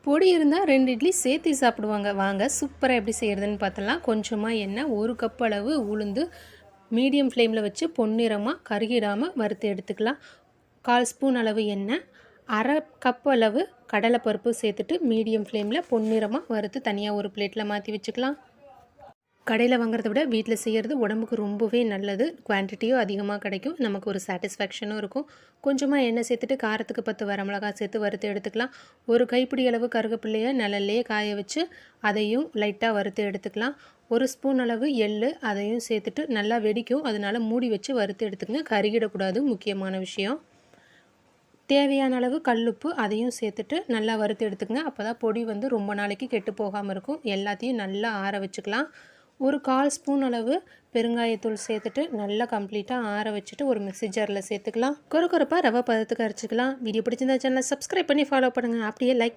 பொடி இருந்தால் 2 இட்லி சேர்த்து சாப்பிடுவாங்க. வாங்க சூப்பராக எப்படி செய்கிறதுன்னு பார்த்தலாம். கொஞ்சமாக எண்ணெய், 1 கப் அளவு உளுந்து மீடியம் ஃப்ளேமில் வச்சு பொன்னிறமாக கருகிடாமல் வறுத்து எடுத்துக்கலாம். 1/4 ஸ்பூன் அளவு எண்ணெய், 1/2 கப் அளவு கடலைப்பருப்பு சேர்த்துட்டு மீடியம் ஃப்ளேமில் பொன்னிறமாக வறுத்து தனியாக ஒரு பிளேட்டில் மாற்றி வச்சுக்கலாம். கடையில் வாங்குறத விட வீட்டில் செய்கிறது உடம்புக்கு ரொம்பவே நல்லது. குவான்டிட்டியும் அதிகமாக கிடைக்கும். நமக்கு ஒரு சாட்டிஸ்ஃபேக்ஷனும் இருக்கும். கொஞ்சமாக எண்ணெய் சேர்த்துட்டு காரத்துக்கு 10 வரமிளகாய் சேர்த்து வறுத்து எடுத்துக்கலாம். ஒரு கைப்பிடி அளவு கருவேப்பிலையை நிழல்லையே காய வச்சு அதையும் லைட்டாக வறுத்து எடுத்துக்கலாம். 1 ஸ்பூன் அளவு எள்ளு அதையும் சேர்த்துட்டு நல்லா வெடிக்கும். அதனால் மூடி வச்சு வறுத்து எடுத்துக்கங்க. கருகிடக்கூடாது, முக்கியமான விஷயம். தேவையான அளவு கல்லுப்பு அதையும் சேர்த்துட்டு நல்லா வறுத்து எடுத்துக்கங்க. அப்போ தான் பொடி ரொம்ப நாளைக்கு கெட்டு போகாமல் இருக்கும். எல்லாத்தையும் நல்லா ஆற வச்சுக்கலாம். ஒரு 1/4 ஸ்பூன் அளவு பெருங்காயத்தூள் சேர்த்துட்டு நல்லா கம்ப்ளீட்டாக ஆற வச்சுட்டு ஒரு மிக்ஸி ஜாரில் சேர்த்துக்கலாம். கொரப்பாக ரவை பதத்துக்கு அரைச்சிக்கலாம். வீடியோ பிடிச்சிருந்தா சேனலை சப்ஸ்கிரைப் பண்ணி ஃபாலோ பண்ணுங்கள். அப்படியே லைக் பண்ணி